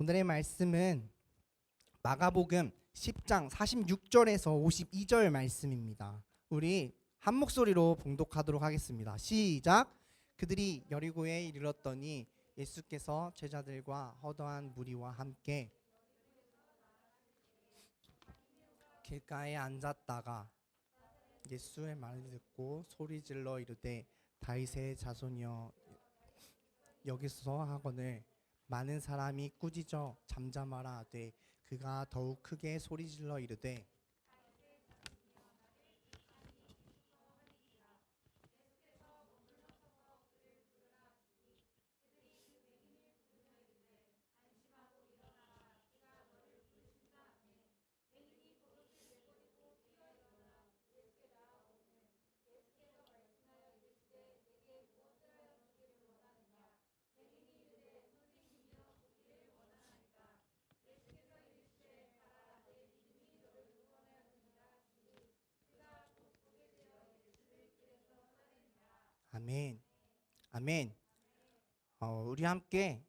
오늘의 말씀은 마가복음 10장 46절에서 52절 말씀입니다. 우리 한 목소리로 봉독하도록 하겠습니다. 시작. 그들이 여리고에 이르렀더니 예수께서 제자들과 허다한 무리와 함께 길가에 앉았다가 예수의 말을 듣고 소리질러 이르되 다윗의 자손이여 여기서 하거늘 많은 사람이 꾸짖어 잠잠하라 하되 그가 더욱 크게 소리질러 이르되 아멘. 아멘. 우리 함께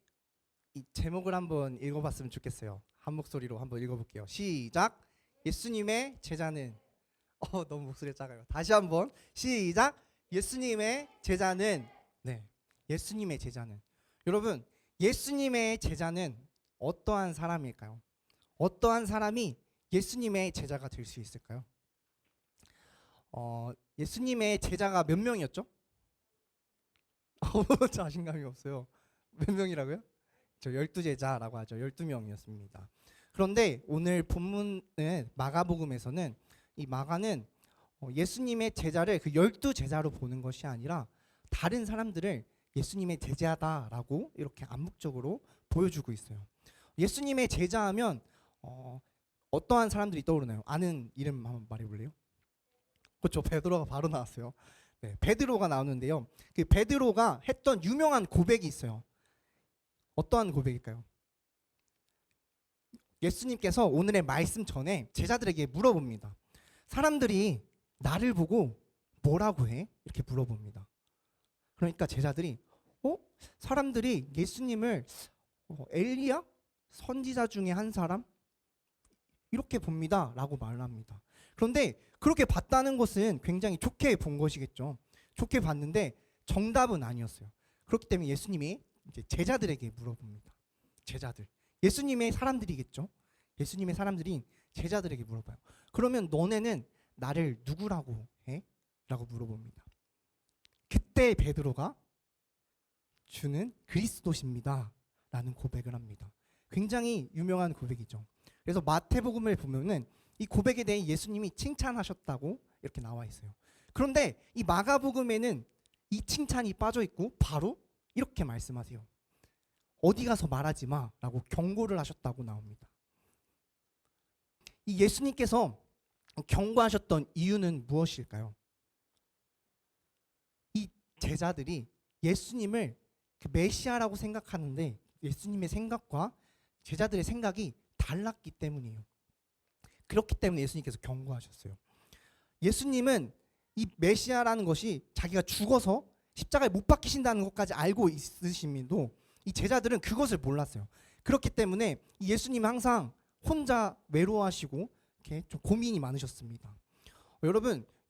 이 제목을 한번 읽어봤으면 좋겠어요. 한 목소리로 한번 읽어볼게요. 시작. 예수님의 제자는 너무 목소리가 작아요. 다시 한번 시작. 예수님의 제자는 예수님의 제자는 여러분, 예수님의 제자는 어떠한 사람일까요? 어떠한 사람이 예수님의 제자가 될 수 있을까요? 예수님의 제자가 몇 명이었죠? 자신감이 없어요. 몇 명이라고요? 저 12제자라고 하죠. 12명이었습니다. 그런데 오늘 본문은 마가복음에서는 이 마가는 예수님의 제자를 그 12제자로 보는 것이 아니라 다른 사람들을 예수님의 제자다라고 이렇게 암묵적으로 보여주고 있어요. 예수님의 제자하면 어떠한 사람들이 떠오르나요? 아는 이름 한번 말해볼래요? 그렇죠. 베드로가 바로 나왔어요. 네, 베드로가 나오는데요. 그 베드로가 했던 유명한 고백이 있어요. 어떠한 고백일까요? 예수님께서 오늘의 말씀 전에 제자들에게 물어봅니다. 사람들이 나를 보고 뭐라고 해? 이렇게 물어봅니다. 그러니까 제자들이 사람들이 예수님을 엘리야? 선지자 중에 한 사람? 이렇게 봅니다 라고 말합니다. 그런데 그렇게 봤다는 것은 굉장히 좋게 본 것이겠죠. 좋게 봤는데 정답은 아니었어요. 그렇기 때문에 예수님이 이제 제자들에게 물어봅니다. 제자들, 예수님의 사람들이겠죠. 예수님의 사람들인 제자들에게 물어봐요. 그러면 너네는 나를 누구라고 해? 라고 물어봅니다. 그때 베드로가 주는 그리스도십니다 라는 고백을 합니다. 굉장히 유명한 고백이죠. 그래서 마태복음을 보면은 이 고백에 대해 예수님이 칭찬하셨다고 이렇게 나와 있어요. 그런데 이 마가복음에는 이 칭찬이 빠져 있고 바로 이렇게 말씀하세요. 어디 가서 말하지 마라고 경고를 하셨다고 나옵니다. 이 예수님께서 경고하셨던 이유는 무엇일까요? 이 제자들이 예수님을 그 메시아라고 생각하는데 예수님의 생각과 제자들의 생각이 달랐기 때문이에요. 그렇기 때문에 예수님께서 경고하셨어요. 예수님은 이 메시아라는 것이 자기가 죽어서 십자가에 못 박히신다는 것까지 알고 있으심에도 이 제자들은 그것을 몰랐어요. 그렇기 때문에 예수님은 항상 혼자 외로워하시고 이렇게 좀 고민이 많으셨습니다.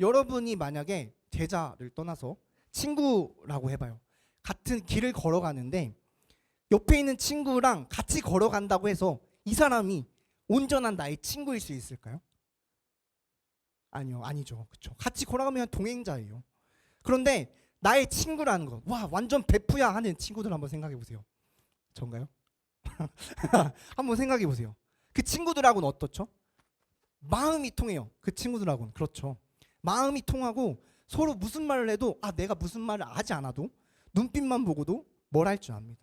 여러분이 만약에 제자를 떠나서 친구라고 해봐요. 같은 길을 걸어가는데 옆에 있는 친구랑 같이 걸어간다고 해서 이 사람이 온전한 나의 친구일 수 있을까요? 아니죠. 그렇죠. 같이 걸어가면 동행자예요. 그런데 나의 친구라는 것, 와 완전 베프야 하는 친구들 한번 생각해 보세요. 전가요? 한번 생각해 보세요. 그 친구들하고는 어떻죠? 마음이 통해요. 그 친구들하고는. 그렇죠. 마음이 통하고 서로 무슨 말을 해도 내가 무슨 말을 하지 않아도 눈빛만 보고도 뭘 할 줄 압니다.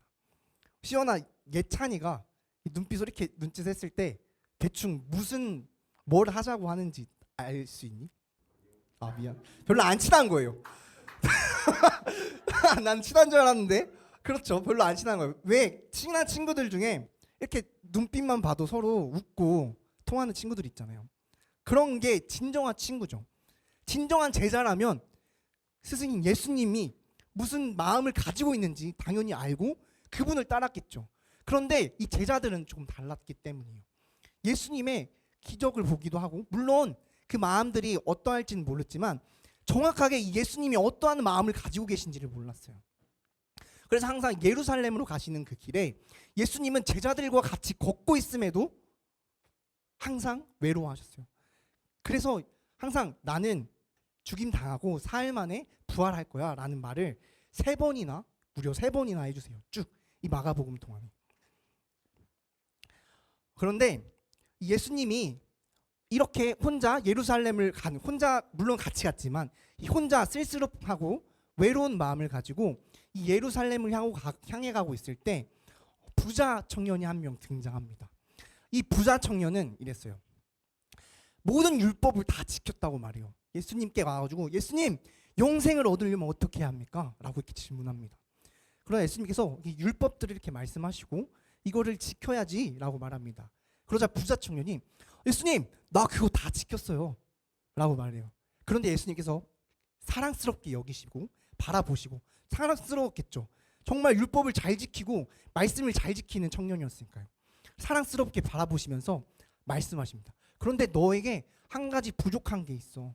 시연아, 예찬이가 눈빛으로 이렇게 눈짓했을 때 대충 뭘 하자고 하는지 알 수 있니? 미안. 별로 안 친한 거예요. 난 친한 줄 알았는데. 그렇죠. 별로 안 친한 거예요. 왜? 친한 친구들 중에 이렇게 눈빛만 봐도 서로 웃고 통하는 친구들 있잖아요. 그런 게 진정한 친구죠. 진정한 제자라면 스승인 예수님이 무슨 마음을 가지고 있는지 당연히 알고 그분을 따랐겠죠. 그런데 이 제자들은 조금 달랐기 때문이에요. 예수님의 기적을 보기도 하고, 물론 그 마음들이 어떠할지는 모르지만 정확하게 이 예수님이 어떠한 마음을 가지고 계신지를 몰랐어요. 그래서 항상 예루살렘으로 가시는 그 길에 예수님은 제자들과 같이 걷고 있음에도 항상 외로워하셨어요. 그래서 항상 나는 죽임 당하고 사흘 만에 부활할 거야 라는 말을 무려 세 번이나 해주세요. 쭉 이 마가복음 동안에. 그런데 예수님이 이렇게 혼자 예루살렘을 혼자 물론 같이 갔지만 혼자 쓸쓸하고 외로운 마음을 가지고 이 예루살렘을 향해 가고 있을 때 부자 청년이 한 명 등장합니다. 이 부자 청년은 이랬어요. 모든 율법을 다 지켰다고 말해요. 예수님께 와가지고 예수님, 영생을 얻으려면 어떻게 해야 합니까? 라고 이렇게 질문합니다. 그러나 예수님께서 이 율법들을 이렇게 말씀하시고 이거를 지켜야지 라고 말합니다. 그러자 부자 청년이 예수님, 나 그거 다 지켰어요 라고 말해요. 그런데 예수님께서 사랑스럽게 여기시고 바라보시고, 사랑스러웠겠죠. 정말 율법을 잘 지키고 말씀을 잘 지키는 청년이었으니까요. 사랑스럽게 바라보시면서 말씀하십니다. 그런데 너에게 한 가지 부족한 게 있어.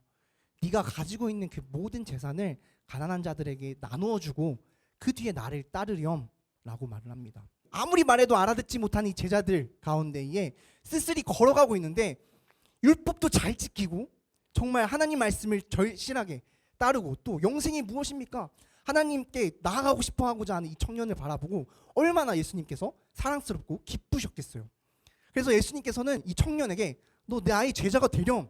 네가 가지고 있는 그 모든 재산을 가난한 자들에게 나누어 주고 그 뒤에 나를 따르렴 라고 말을 합니다. 아무리 말해도 알아듣지 못한 이 제자들 가운데에 쓸쓸히 걸어가고 있는데 율법도 잘 지키고 정말 하나님 말씀을 절실하게 따르고 또 영생이 무엇입니까? 하나님께 나아가고 싶어 하고자 하는 이 청년을 바라보고 얼마나 예수님께서 사랑스럽고 기쁘셨겠어요. 그래서 예수님께서는 이 청년에게 너 나의 제자가 되렴.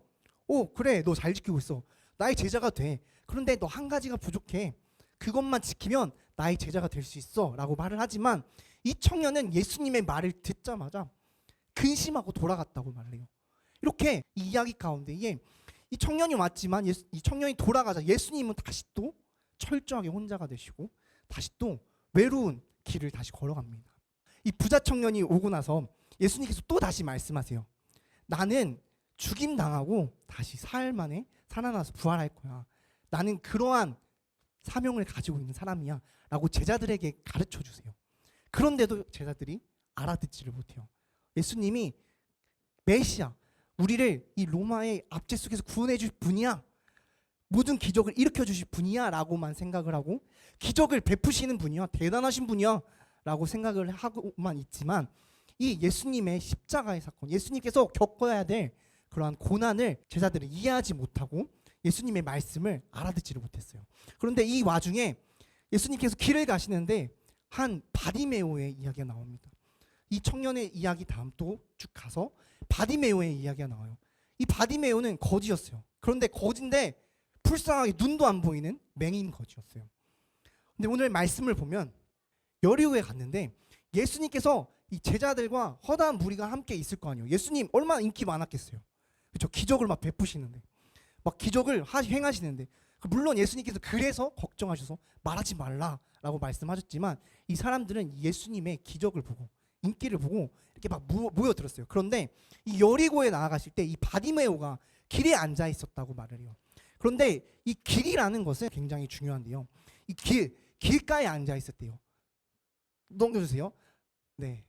오, 그래, 너 잘 지키고 있어. 나의 제자가 돼. 그런데 너 한 가지가 부족해. 그것만 지키면 나의 제자가 될 수 있어 라고 말을 하지만 이 청년은 예수님의 말을 듣자마자 근심하고 돌아갔다고 말해요. 이렇게 이 이야기 가운데에 이 청년이 왔지만 이 청년이 돌아가자 예수님은 다시 또 철저하게 혼자가 되시고 다시 또 외로운 길을 다시 걸어갑니다. 이 부자 청년이 오고 나서 예수님께서 또 다시 말씀하세요. 나는 죽임 당하고 다시 사흘 만에 살아나서 부활할 거야. 나는 그러한 사명을 가지고 있는 사람이야 라고 제자들에게 가르쳐 주세요. 그런데도 제자들이 알아듣지를 못해요. 예수님이 메시아, 우리를 이 로마의 압제 속에서 구원해 주실 분이야, 모든 기적을 일으켜 주실 분이야 라고만 생각을 하고 기적을 베푸시는 분이야, 대단하신 분이야 라고 생각을 하고만 있지만 이 예수님의 십자가의 사건, 예수님께서 겪어야 될 그러한 고난을 제자들은 이해하지 못하고 예수님의 말씀을 알아듣지를 못했어요. 그런데 이 와중에 예수님께서 길을 가시는데 한 바디메오의 이야기가 나옵니다. 이 청년의 이야기 다음 또 쭉 가서 바디메오의 이야기가 나와요. 이 바디메오는 거지였어요. 그런데 거지인데 불쌍하게 눈도 안 보이는 맹인 거지였어요. 근데 오늘 말씀을 보면 여리고에 갔는데 예수님께서 이 제자들과 허다한 무리가 함께 있을 거 아니에요. 예수님 얼마나 인기 많았겠어요. 그렇죠? 기적을 막 베푸시는데 막 기적을 행하시는데 물론 예수님께서 그래서 걱정하셔서 말하지 말라라고 말씀하셨지만 이 사람들은 예수님의 기적을 보고 인기를 보고 이렇게 막 모여들었어요. 그런데 이 여리고에 나아가실 때 이 바디메오가 길에 앉아 있었다고 말을 해요. 그런데 이 길이라는 것은 굉장히 중요한데요. 이 길가에 앉아 있었대요. 넘겨주세요. 네,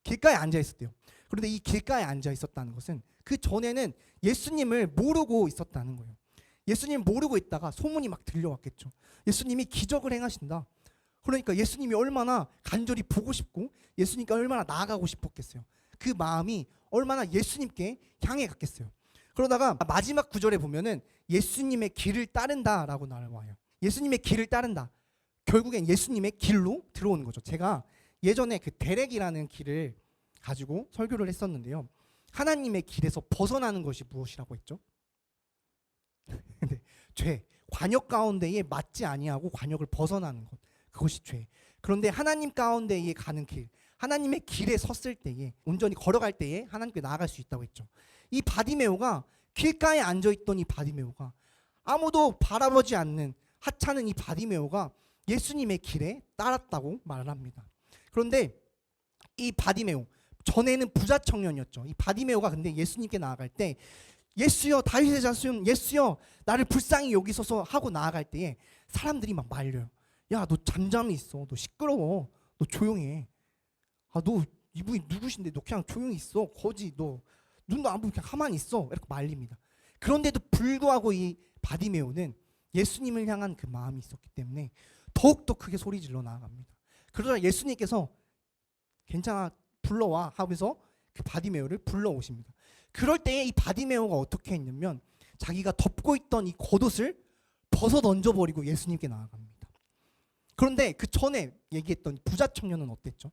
길가에 앉아 있었대요. 그런데 이 길가에 앉아 있었다는 것은 그 전에는 예수님을 모르고 있었다는 거예요. 예수님 모르고 있다가 소문이 막 들려왔겠죠. 예수님이 기적을 행하신다. 그러니까 예수님이 얼마나 간절히 보고 싶고 예수님께 얼마나 나아가고 싶었겠어요. 그 마음이 얼마나 예수님께 향해 갔겠어요. 그러다가 마지막 구절에 보면은 예수님의 길을 따른다라고 나와요. 예수님의 길을 따른다. 결국엔 예수님의 길로 들어오는 거죠. 제가 예전에 그 데렉이라는 길을 가지고 설교를 했었는데요. 하나님의 길에서 벗어나는 것이 무엇이라고 했죠? 죄, 관역 가운데에 맞지 아니하고 관역을 벗어나는 것, 그것이 죄. 그런데 하나님 가운데에 가는 길, 하나님의 길에 섰을 때에, 온전히 걸어갈 때에 하나님께 나아갈 수 있다고 했죠. 이 바디메오가 길가에 앉아있던 이 바디메오가 아무도 바라보지 않는 하찮은 이 바디메오가 예수님의 길에 따랐다고 말을 합니다. 그런데 이 바디메오, 전에는 부자 청년이었죠. 이 바디메오가 근데 예수님께 나아갈 때 예수여, 다윗의 자손 예수여, 나를 불쌍히 여기소서 하고 나아갈 때에 사람들이 막 말려요. 야, 너 잠잠히 있어. 너 시끄러워. 너 조용히 해. 아, 너 이분이 누구신데 너 그냥 조용히 있어. 거지 너 눈도 안 보고 그냥 가만히 있어. 이렇게 말립니다. 그런데도 불구하고 이 바디메오는 예수님을 향한 그 마음이 있었기 때문에 더욱더 크게 소리질러 나아갑니다. 그러자 예수님께서 괜찮아 불러와 하면서 그 바디메오를 불러오십니다. 그럴 때에 이 바디메오가 어떻게 했냐면 자기가 덮고 있던 이 겉옷을 벗어 던져버리고 예수님께 나아갑니다. 그런데 그 전에 얘기했던 부자 청년은 어땠죠?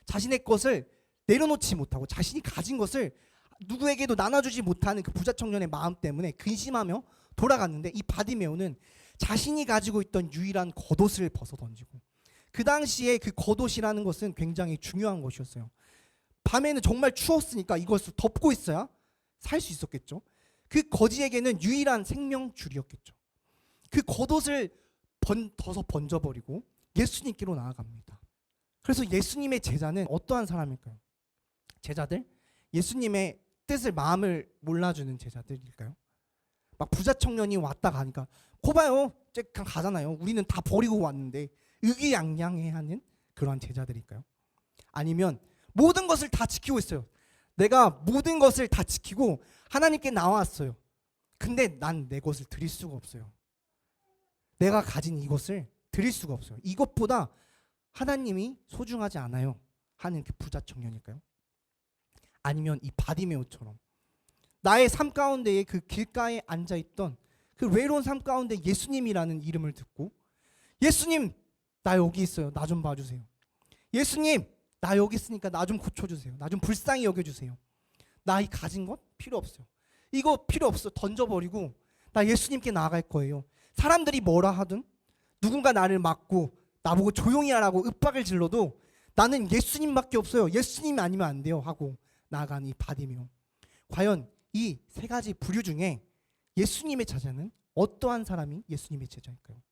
자신의 것을 내려놓지 못하고 자신이 가진 것을 누구에게도 나눠주지 못하는 그 부자 청년의 마음 때문에 근심하며 돌아갔는데 이 바디메오는 자신이 가지고 있던 유일한 겉옷을 벗어 던지고, 그 당시에 그 겉옷이라는 것은 굉장히 중요한 것이었어요. 밤에는 정말 추웠으니까 이것을 덮고 있어야 살 수 있었겠죠. 그 거지에게는 유일한 생명줄이었겠죠. 그 겉옷을 벗어 번져버리고 예수님께로 나아갑니다. 그래서 예수님의 제자는 어떠한 사람일까요? 제자들? 예수님의 뜻을 마음을 몰라주는 제자들일까요? 막 부자 청년이 왔다 가니까 거 봐요, 그냥 가잖아요. 우리는 다 버리고 왔는데 의기양양해하는 그러한 제자들일까요? 아니면 모든 것을 다 지키고 있어요. 내가 모든 것을 다 지키고 하나님께 나왔어요. 근데 난 내 것을 드릴 수가 없어요. 내가 가진 이것을 드릴 수가 없어요. 이것보다 하나님이 소중하지 않아요 하는 그 부자 청년일까요? 아니면 이 바디메오처럼 나의 삶 가운데에 그 길가에 앉아있던 그 외로운 삶 가운데 예수님이라는 이름을 듣고, 예수님 나 여기 있어요, 나 좀 봐주세요. 예수님 나 여기 있으니까 나 좀 고쳐주세요. 나 좀 불쌍히 여겨주세요. 나 이 가진 것 필요 없어요. 이거 필요 없어. 던져버리고 나 예수님께 나아갈 거예요. 사람들이 뭐라 하든 누군가 나를 막고 나보고 조용히 하라고 윽박을 질러도 나는 예수님밖에 없어요. 예수님이 아니면 안 돼요 하고 나아간 이 바디메오. 과연 이 세 가지 부류 중에 예수님의 제자는 어떠한 사람이 예수님의 제자일까요?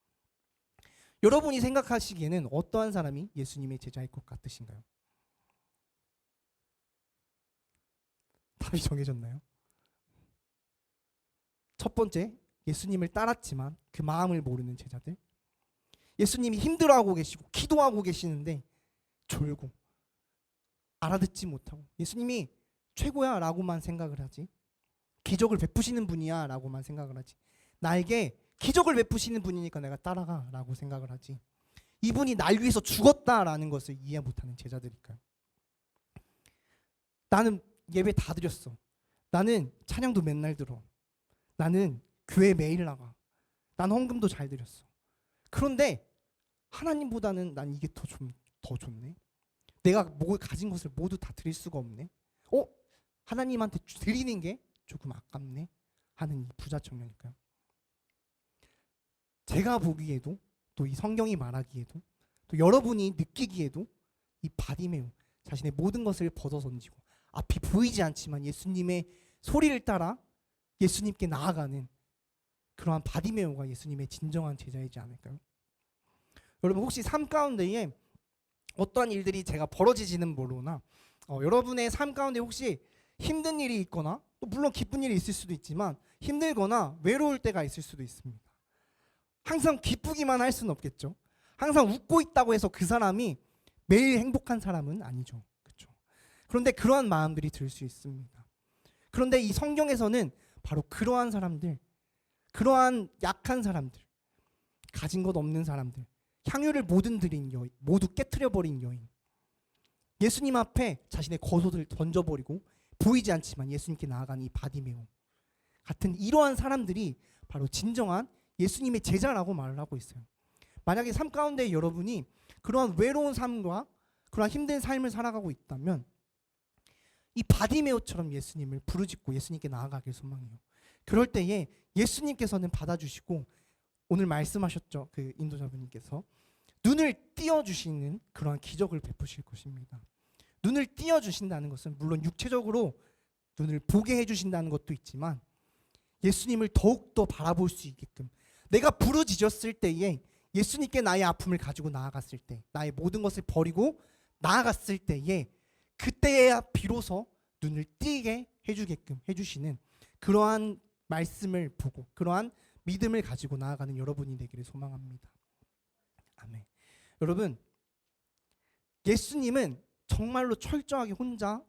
여러분이 생각하시기에는 어떠한 사람이 예수님의 제자일 것 같으신가요? 답이 정해졌나요? 첫 번째, 예수님을 따랐지만 그 마음을 모르는 제자들. 예수님이 힘들어하고 계시고 기도하고 계시는데 졸고 알아듣지 못하고 예수님이 최고야 라고만 생각을 하지, 기적을 베푸시는 분이야 라고만 생각을 하지, 나에게 기적을 베푸시는 분이니까 내가 따라가 라고 생각을 하지, 이분이 날 위해서 죽었다라는 것을 이해 못하는 제자들일까요? 나는 예배 다 드렸어. 나는 찬양도 맨날 들어. 나는 교회 매일 나가. 난 헌금도 잘 드렸어. 그런데 하나님보다는 난 이게 더 좋네. 내가 가진 것을 모두 다 드릴 수가 없네. 하나님한테 드리는 게 조금 아깝네 하는 이 부자 청년일까요? 제가 보기에도, 또 이 성경이 말하기에도, 또 여러분이 느끼기에도 이 바디메오, 자신의 모든 것을 벗어 던지고 앞이 보이지 않지만 예수님의 소리를 따라 예수님께 나아가는 그러한 바디메오가 예수님의 진정한 제자이지 않을까요? 여러분 혹시 삶 가운데에 어떠한 일들이 제가 벌어지지는 모르나 여러분의 삶 가운데 혹시 힘든 일이 있거나, 또 물론 기쁜 일이 있을 수도 있지만 힘들거나 외로울 때가 있을 수도 있습니다. 항상 기쁘기만 할 수는 없겠죠. 항상 웃고 있다고 해서 그 사람이 매일 행복한 사람은 아니죠. 그렇죠? 그런데 그러한 마음들이 들 수 있습니다. 그런데 이 성경에서는 바로 그러한 사람들, 그러한 약한 사람들, 가진 것 없는 사람들, 향유를 모두 깨트려버린 여인, 예수님 앞에 자신의 겉옷을 던져버리고 보이지 않지만 예수님께 나아가는 이 바디메오 같은 이러한 사람들이 바로 진정한 예수님의 제자라고 말을 하고 있어요. 만약에 삶 가운데 여러분이 그러한 외로운 삶과 그러한 힘든 삶을 살아가고 있다면 이 바디메오처럼 예수님을 부르짖고 예수님께 나아가길 소망해요. 그럴 때에 예수님께서는 받아주시고, 오늘 말씀하셨죠, 그 인도자분님께서 눈을 띄어주시는 그러한 기적을 베푸실 것입니다. 눈을 띄어주신다는 것은 물론 육체적으로 눈을 보게 해주신다는 것도 있지만 예수님을 더욱더 바라볼 수 있게끔, 내가 부르짖었을 때에 예수님께 나의 아픔을 가지고 나아갔을 때, 나의 모든 것을 버리고 나아갔을 때에 그때야 비로소 눈을 띄게 해주게끔 해주시는 그러한 말씀을 보고 그러한 믿음을 가지고 나아가는 여러분이 되기를 소망합니다. 아멘. 여러분, 예수님은 정말로 철저하게 혼자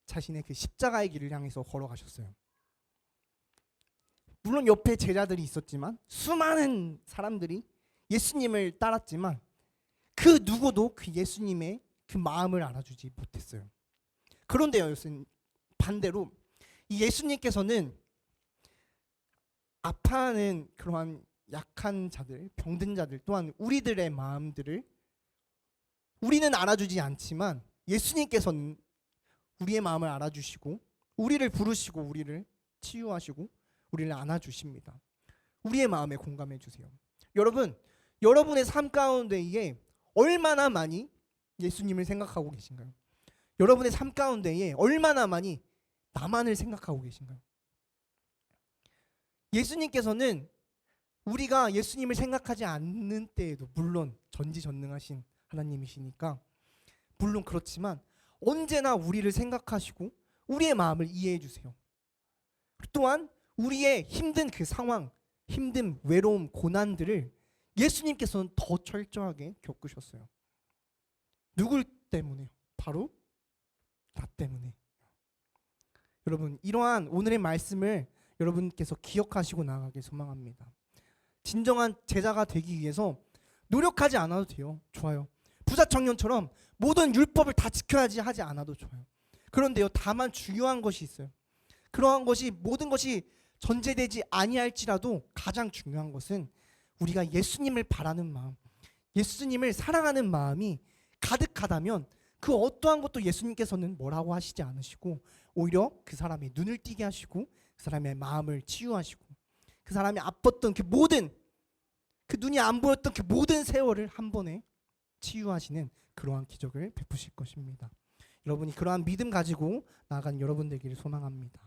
자신의 그 십자가의 길을 향해서 걸어가셨어요. 물론 옆에 제자들이 있었지만 수많은 사람들이 예수님을 따랐지만 그 누구도 그 예수님의 그 마음을 알아주지 못했어요. 그런데요, 반대로 이 예수님께서는 아파하는 그러한 약한 자들, 병든 자들 또한 우리들의 마음들을 우리는 알아주지 않지만 예수님께서는 우리의 마음을 알아주시고 우리를 부르시고 우리를 치유하시고 우리를 안아주십니다. 우리의 마음에 공감해 주세요. 여러분, 여러분의 삶 가운데에 얼마나 많이 예수님을 생각하고 계신가요? 여러분의 삶 가운데에 얼마나 많이 나만을 생각하고 계신가요? 예수님께서는 우리가 예수님을 생각하지 않는 때에도 물론 전지전능하신 하나님이시니까 물론 그렇지만 언제나 우리를 생각하시고 우리의 마음을 이해해 주세요. 또한 우리의 힘든 그 상황, 힘든 외로움, 고난들을 예수님께서는 더 철저하게 겪으셨어요. 누굴 때문에요? 바로 나 때문에. 여러분, 이러한 오늘의 말씀을 여러분께서 기억하시고 나가길 소망합니다. 진정한 제자가 되기 위해서 노력하지 않아도 돼요. 좋아요. 부자 청년처럼 모든 율법을 다 지켜야지 하지 않아도 좋아요. 그런데요, 다만 중요한 것이 있어요. 그러한 것이 모든 것이 전제되지 아니할지라도 가장 중요한 것은 우리가 예수님을 바라는 마음, 예수님을 사랑하는 마음이 가득하다면 그 어떠한 것도 예수님께서는 뭐라고 하시지 않으시고 오히려 그 사람의 눈을 띄게 하시고 그 사람의 마음을 치유하시고 그 사람이 아팠던 그 모든 그 눈이 안 보였던 그 모든 세월을 한 번에 치유하시는 그러한 기적을 베푸실 것입니다. 여러분이 그러한 믿음 가지고 나아간 여러분 되기를 소망합니다.